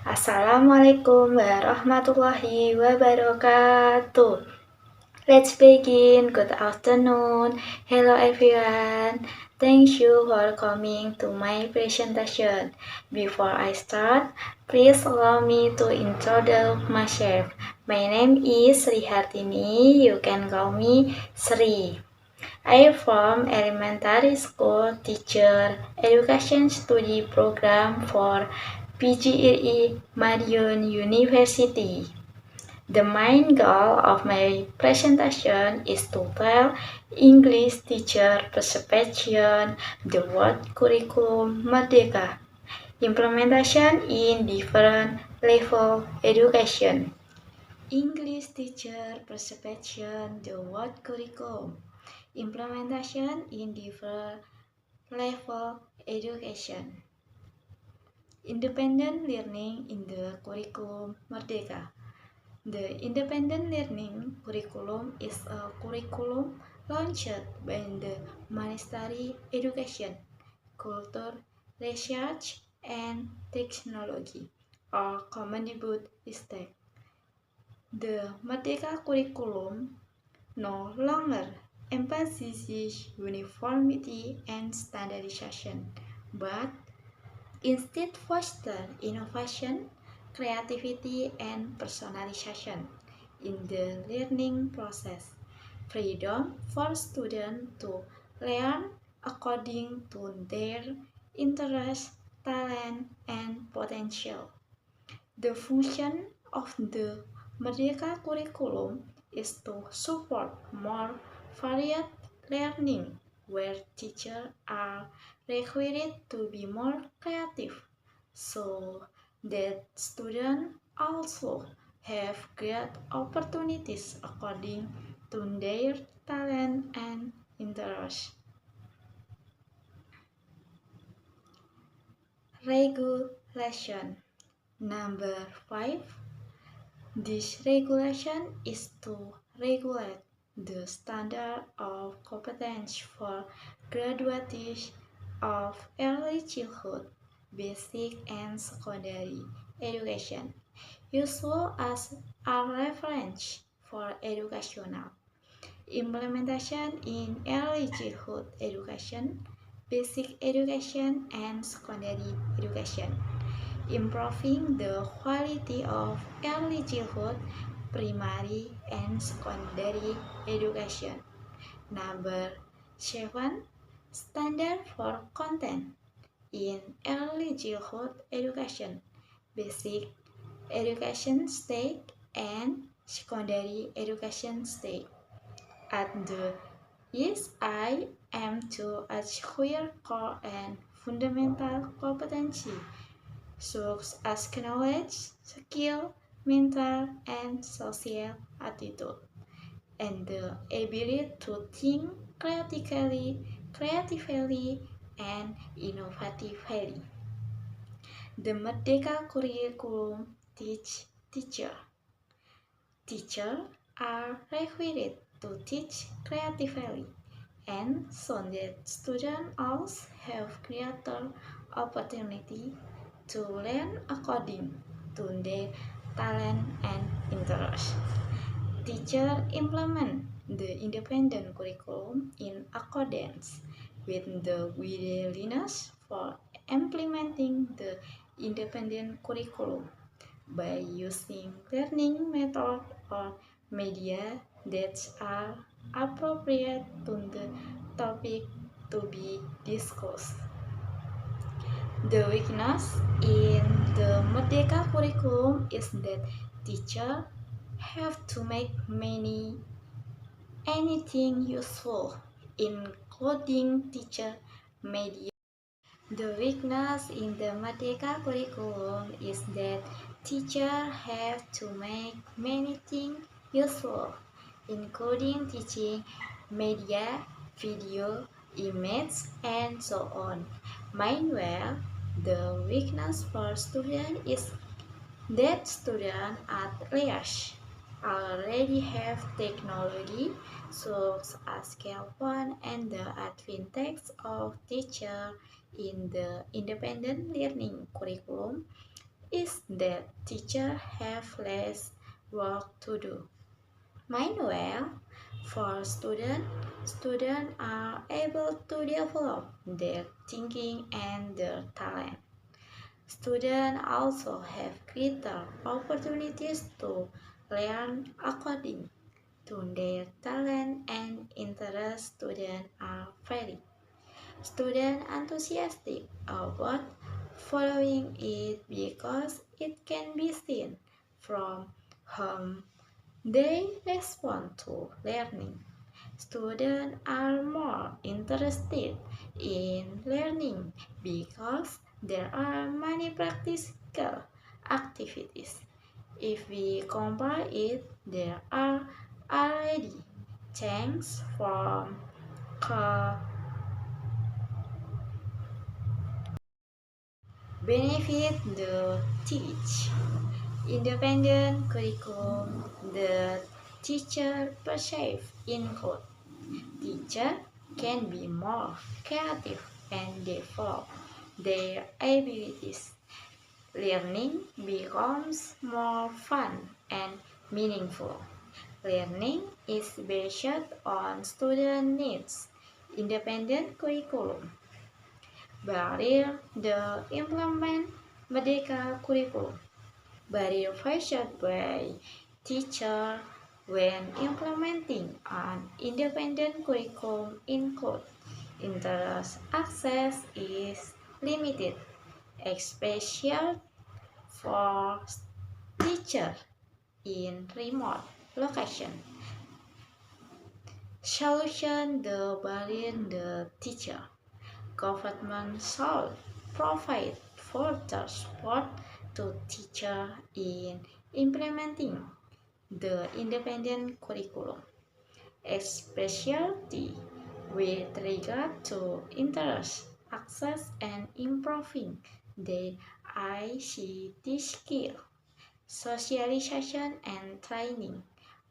Assalamualaikum warahmatullahi wabarakatuh. Let's begin. Good afternoon. Hello everyone. Thank you for coming to my presentation. Before I start, please allow me to introduce myself. My name is Sri Hartini. You can call me Sri. I am from elementary school teacher education study program for PGRI Madiun University. The main goal of my presentation is to tell English teacher perception the word curriculum Merdeka implementation in different level education. English teacher perception the word curriculum implementation in different level education. Independent learning in the curriculum Merdeka. The independent learning curriculum is a curriculum launched by the Ministry of Education, Culture, Research, and Technology, or Commandibud Ristek. The Merdeka curriculum no longer emphasizes uniformity and standardization, but instead foster innovation, creativity, and personalization in the learning process. Freedom for students to learn according to their interests, talent, and potential. The function of the Merdeka curriculum is to support more varied learning, where teachers are required to be more creative, so that students also have great opportunities according to their talent and interests. Regulation number 5. This regulation is to regulate the standard of competence for graduates of early childhood, basic and secondary education, useful as a reference for educational implementation in early childhood education, basic education, and secondary education, improving the quality of early childhood, primary, and secondary education. Number 7. Standard for content in early childhood education, basic education stage, and secondary education stage. At the I aim to acquire core and fundamental competency such as knowledge, skill, mental, and social attitude, and the ability to think creatively, and innovatively. The Merdeka curriculum teacher. Teachers are required to teach creatively and so that students also have greater opportunity to learn according to their talent and interest. Teachers implement the independent curriculum in accordance with the guidelines for implementing the independent curriculum by using learning methods or media that are appropriate to the topic to be discussed. The weakness in the Merdeka curriculum is that teachers have to make anything useful, including teacher media. The weakness in the Merdeka curriculum is that teachers have to make many things useful, including teaching media, video, image, and so on. Meanwhile, the weakness for students is that students at large already have technology such as cell phone and the advantage of teacher in the independent learning curriculum is that teachers have less work to do. Meanwhile, for students are able to develop their thinking and their talent. Students also have greater opportunities to learn according to their talent and interest. Students are very student enthusiastic about following it because it can be seen from whom they respond to learning. Students are more interested in learning because there are many practical activities. If we compare it, there are already changes from benefit the teach. Independent curriculum the teacher perceive include teacher can be more creative and develop their abilities. Learning becomes more fun and meaningful. Learning is based on student needs. Independent curriculum barrier the implement Merdeka curriculum. Barrier faced by teacher when implementing an independent curriculum include interest access is limited, especially for teacher in remote location. Solution the barrier the teacher. Government should provide further support to teachers in implementing the independent curriculum, especially with regard to interest, access, and improving the ICT skill, socialization, and training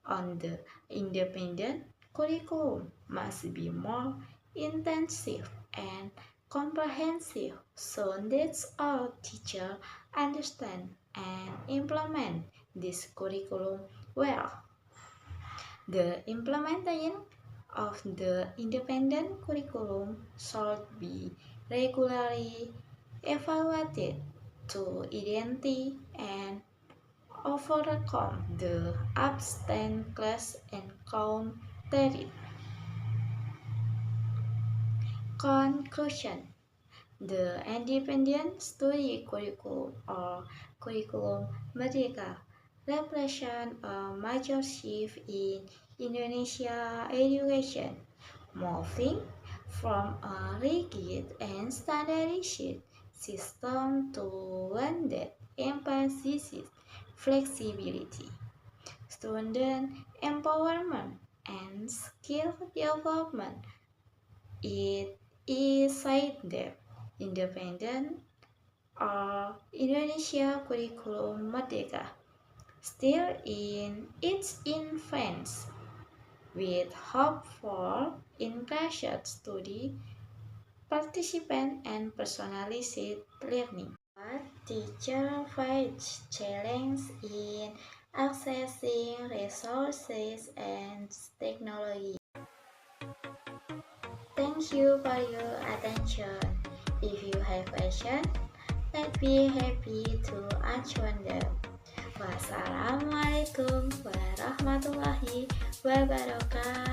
on the independent curriculum must be more intensive and comprehensive so that all teachers understand and implement this curriculum well. The implementation of the independent curriculum should be regularly evaluated to identify and overcome the absent class and counter. Conclusion: the independent study curriculum or curriculum Merdeka represents a major shift in Indonesia education, moving from a rigid and standardized system to one that emphasizes flexibility, student empowerment, and skill development. It is said that independent Indonesia curriculum Merdeka still in its infancy with hope for increased study participant and personalized learning. But teacher face challenge in accessing resources and technology. Thank you for your attention. If you have questions, I'd be happy to answer them. Wassalamualaikum warahmatullahi wabarakatuh.